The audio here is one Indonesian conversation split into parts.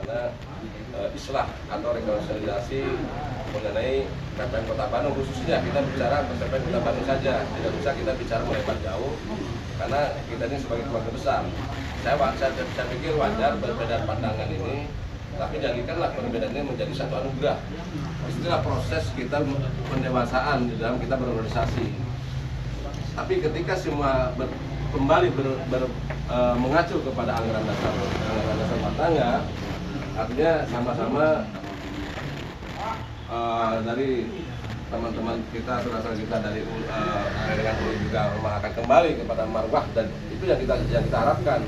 bagaimana islah atau rekonsiliasi mengenai PPM Kota Bandung. Khususnya kita bicara PPM Kota Bandung saja, tidak bisa kita bicara melebar jauh karena kita ini sebagai keluarga besar. Saya pikir wajar perbedaan pandangan ini, tapi jadikanlah perbedaan ini menjadi satu anugerah. Istilah proses kita pendewasaan di dalam kita berorganisasi. Tapi ketika semua kembali mengacu kepada anggaran dasar rumah tangga, artinya sama-sama dari teman-teman kita, saudara-saudara kita dari dengan UI juga akan kembali kepada marwah, dan itu yang kita harapkan.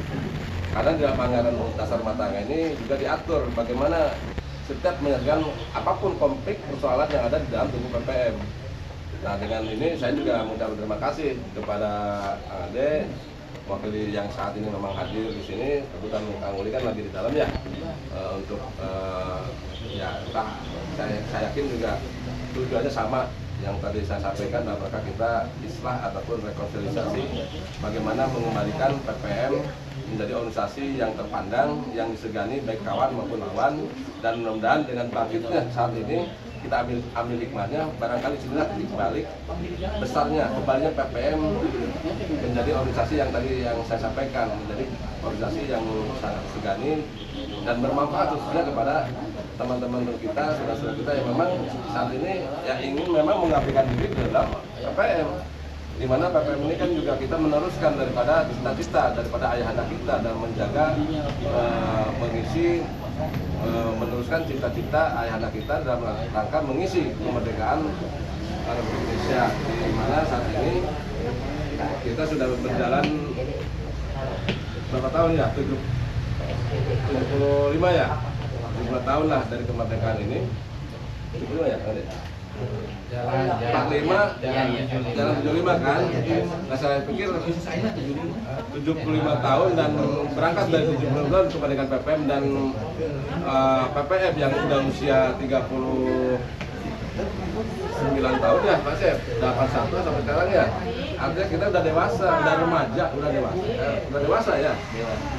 Karena dalam anggaran dasar rumah tangga ini juga diatur bagaimana setiap menyelesaikan apapun konflik persoalan yang ada di dalam tubuh PPM. Nah, dengan ini saya juga mengucapkan terima kasih kepada Ade, wakili yang saat ini memang hadir di sini. Kebetulan Kang Uli kan lagi di dalam ya, untuk ya saya yakin juga tujuannya sama yang tadi saya sampaikan, apakah kita islah ataupun rekonsiliasi, bagaimana mengembalikan PPM menjadi organisasi yang terpandang, yang disegani baik kawan maupun lawan, dan mudah-mudahan dengan bangkitnya saat ini kita ambil hikmahnya. Barangkali sinilah titik balik besarnya kembalinya PPM menjadi organisasi yang tadi yang saya sampaikan, menjadi organisasi yang sangat disegani dan bermanfaat khususnya kepada teman-teman kita, saudara-saudara kita yang memang saat ini yang ingin memang mengabdikan diri di dalam PPM. Di mana PPM ini kan juga kita meneruskan daripada cita-cita daripada ayahanda kita dalam menjaga, mengisi, meneruskan cita-cita ayahanda kita dalam rangka mengisi kemerdekaan Republik Indonesia. Di mana saat ini kita sudah berjalan berapa tahun ya? 75 ya? 75 tahun lah dari kemerdekaan ini. 75 ya? Jalan 75 kan. Nah, saya pikir 75 tahun dan berangkat dari 70 tahun kemerdekaan PPM dan PPM yang sudah usia 39 tahun ya Pak Sep, 81 sampai sekarang ya. Artinya kita udah dewasa, udah remaja, udah dewasa ya.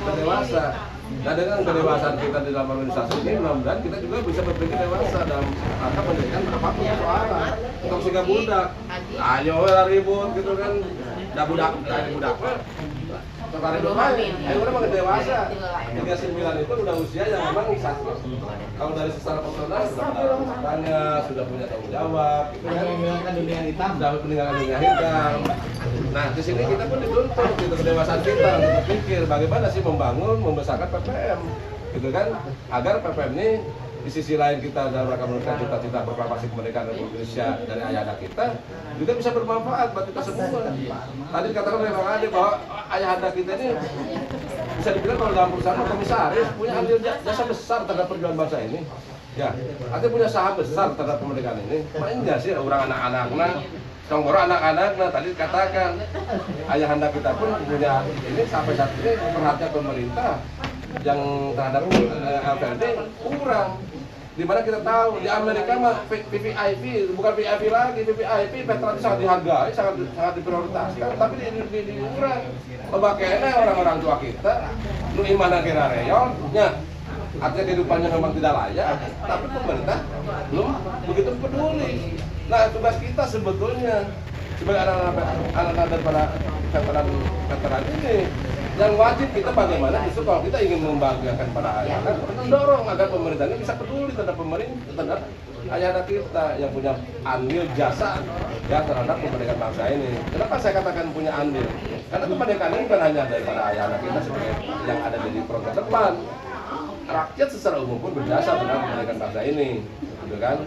Udah dewasa. Nah, dengan kedewasaan kita di dalam organisasi ini, mudah-mudahan kita juga bisa berpikir dewasa dalam rangka menyelesaikan apapun persoalan. Untuk sehingga budak, ayo ribut gitu kan, udah budak. Tertarik dulu, ayo udah makin dewasa. 39 itu udah usia yang memang kalau dari secara personal sudah punya tanggung jawab, gitu kan. Meninggalkan dunia hitam, Nah, di sini kita pun dituntut gitu kedewasaan kita untuk berpikir bagaimana sih membangun, membesarkan PPM, gitu kan, agar PPM ini di sisi lain kita dalam rangka menunjukkan cita-cita proklamasi kemerdekaan Republik Indonesia dari ayahanda kita juga bisa bermanfaat buat kita semua. Tadi katakan oleh Bang Ade bahwa ayahanda kita ini bisa dibilang kalau dalam perusahaan komisaris punya andil jasa besar terhadap perjuangan bangsa ini. Ya, artinya punya saham besar terhadap kemerdekaan ini. Makanya sih orang anak-anaknya, Tonggoro anak-anaknya tadi katakan ayahanda kita pun punya ini sampai saat ini perhatian pemerintah yang terhadap LPD kurang. Dimana kita tahu di Amerika mah VVIP bukan VIP lagi, VVIP veteran sangat dihargai, sangat diprioritaskan, tapi di kurang. Pembakaiannya orang-orang tua kita, nu imana kira reol, nya artinya kehidupannya memang tidak layak, tapi pemerintah belum begitu peduli. Nah, tugas kita sebetulnya sebagai anak-anak daripada veteran ini, yang wajib kita bagaimana justru kalau kita ingin membahagiakan para ayahanda, mendorong agar pemerintah ini bisa peduli terhadap ayahanda kita yang punya andil jasa ya terhadap kemerdekaan bangsa ini. Kenapa saya katakan punya andil? Karena kemerdekaan ini bukan hanya daripada ayahanda kita sebagai yang ada di program depan, rakyat secara umum pun berjasa terhadap kemerdekaan bangsa ini, gitu kan?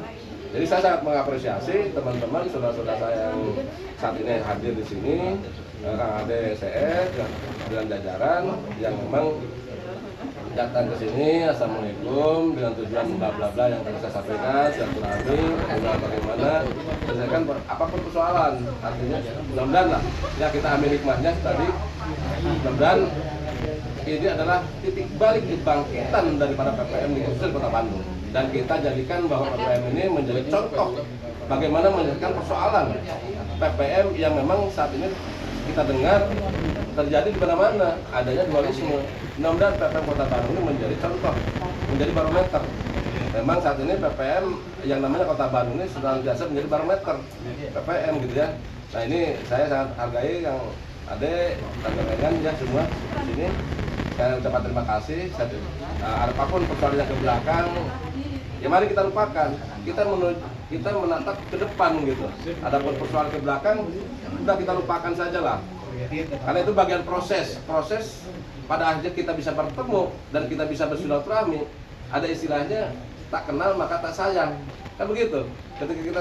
Jadi saya sangat mengapresiasi teman-teman, saudara-saudara saya yang saat ini hadir di sini, Kang Ade CS dengan jajaran yang memang datang ke sini. Assalamualaikum dengan tujuan bla bla bla yang tadi saya sampaikan, silaturahmi, bagaimana menyelesaikan apapun persoalan. Artinya mudah-mudahan lah ya kita ambil hikmahnya tadi. Mudah-mudahan ini adalah titik balik kebangkitan daripada PPM di khususnya Kota Bandung. Dan kita jadikan bahwa PPM ini menjadi contoh bagaimana menyelesaikan persoalan PPM yang memang saat ini kita dengar terjadi di mana-mana adanya dualisme. Mudah-mudahan PPM Kota Bandung ini menjadi contoh menjadi barometer. Memang saat ini PPM yang namanya Kota Bandung ini sedang biasa menjadi barometer PPM gitu ya. Nah ini saya sangat hargai yang ada rekan-rekan ya semua di sini. Saya ucapkan terima kasih. Apapun persoalan yang ke belakang, ya mari kita lupakan. Kita menatap ke depan gitu. Adapun persoalan ke belakang, sudah kita lupakan saja lah. Karena itu bagian proses pada akhirnya kita bisa bertemu dan kita bisa bersilaturahmi. Ada istilahnya tak kenal maka tak sayang, kan begitu. Ketika kita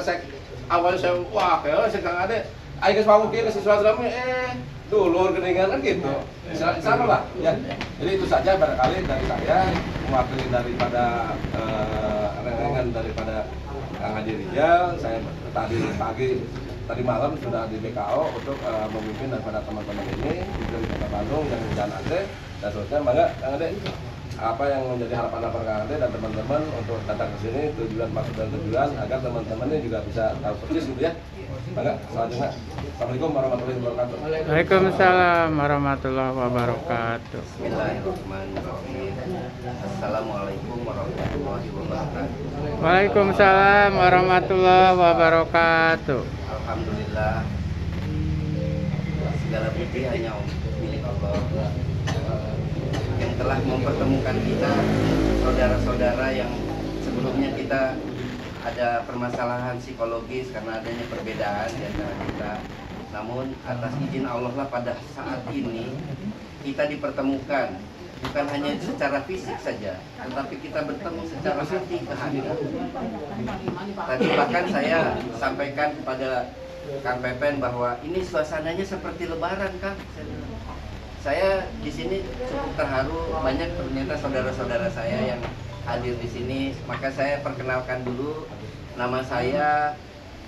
awalnya saya wah kayak saya Kang Ade, ayo guys mau ke silaturahmi dulur keningan kan gitu. Sama lah ya. Jadi itu saja barangkali dari saya mewakili daripada rekan-rekan daripada Kang Hadi Rijal. Saya tadi malam sudah di BKO untuk memimpin daripada teman-teman ini di Kota Bandung yang hujan Ade dan seterusnya. Mangga Kang Ade, apa yang menjadi harapan Kang Ade dan teman-teman untuk datang ke sini, tujuan maksud dan tujuan agar teman-teman ini juga bisa tahu persis gitu ya. Mangga selanjutnya. Assalamualaikum warahmatullahi wabarakatuh. Waalaikumsalam warahmatullahi wabarakatuh. Bismillahirrahmanirrahim. Assalamualaikum warahmatullahi wabarakatuh. Waalaikumsalam warahmatullahi wabarakatuh. Alhamdulillah, segala puji hanya milik Allah yang telah mempertemukan kita, saudara-saudara yang sebelumnya kita ada permasalahan psikologis karena adanya perbedaan di antara kita. Namun atas izin Allah lah pada saat ini kita dipertemukan, bukan hanya secara fisik saja, tetapi kita bertemu secara hati ke hati. Tadi bahkan saya sampaikan kepada Kang Pepen bahwa ini suasananya seperti Lebaran, Kang. Saya di sini cukup terharu, banyak ternyata saudara-saudara saya yang hadir di sini. Maka saya perkenalkan dulu, nama saya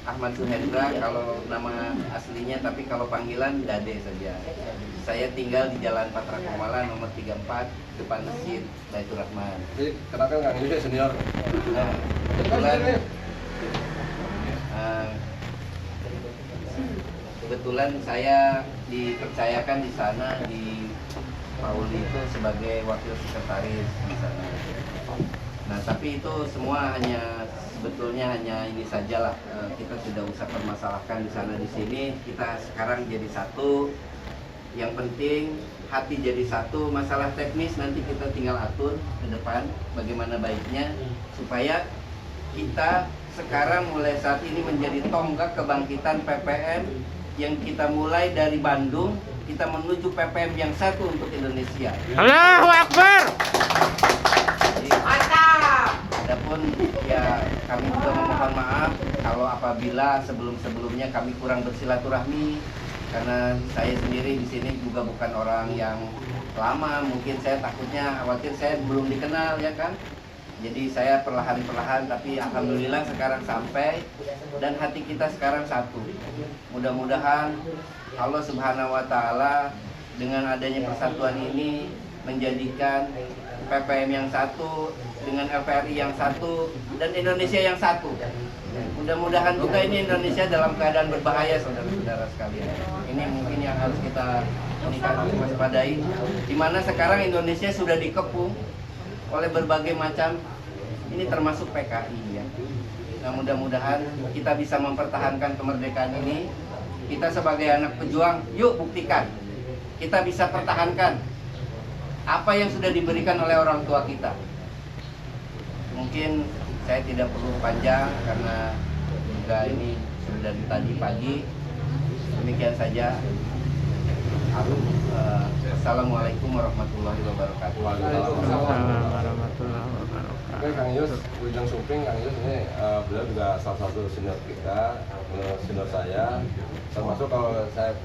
Ahmad Suhendra kalau nama aslinya, tapi kalau panggilan Dade saja. Saya tinggal di Jalan Patra Komala nomor 34 depan Masjid Baitur Rahman. Jadi kenapa Kang ini senior? Nah, kebetulan saya dipercayakan di sana di Pauli itu sebagai wakil sekretaris di sana. Nah, tapi itu semua sebetulnya hanya ini sajalah. Kita tidak usah permasalahkan di sana di sini. Kita sekarang jadi satu. Yang penting hati jadi satu. Masalah teknis nanti kita tinggal atur ke depan bagaimana baiknya supaya kita sekarang mulai saat ini menjadi tonggak kebangkitan PPM yang kita mulai dari Bandung, kita menuju PPM yang satu untuk Indonesia. Allahu Akbar. Adapun ya kami juga memohon maaf kalau apabila sebelum-sebelumnya kami kurang bersilaturahmi, karena saya sendiri di sini juga bukan orang yang lama, mungkin saya takutnya khawatir saya belum dikenal ya kan. Jadi saya perlahan-perlahan, tapi alhamdulillah sekarang sampai dan hati kita sekarang satu. Mudah-mudahan Allah Subhanahu wa taala dengan adanya persatuan ini menjadikan PPM yang satu dengan LPRI yang satu dan Indonesia yang satu. Mudah-mudahan juga ini Indonesia dalam keadaan berbahaya, saudara-saudara sekalian. Ini mungkin yang harus kita waspadai, di mana sekarang Indonesia sudah dikepung oleh berbagai macam, ini termasuk PKI ya. Nah, mudah-mudahan kita bisa mempertahankan kemerdekaan ini. Kita sebagai anak pejuang, yuk buktikan kita bisa pertahankan apa yang sudah diberikan oleh orang tua kita. Mungkin saya tidak perlu panjang karena juga ini sudah dari tadi pagi. Demikian saja. Assalamualaikum warahmatullahi wabarakatuh. Waalaikumsalam warahmatullahi wabarakatuh. Oke, Kang Yus, Ujang Suping, Kang Yus ini beliau juga salah satu senior kita, senior saya. Termasuk kalau saya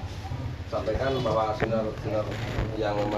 sampaikan bahwa senior yang memang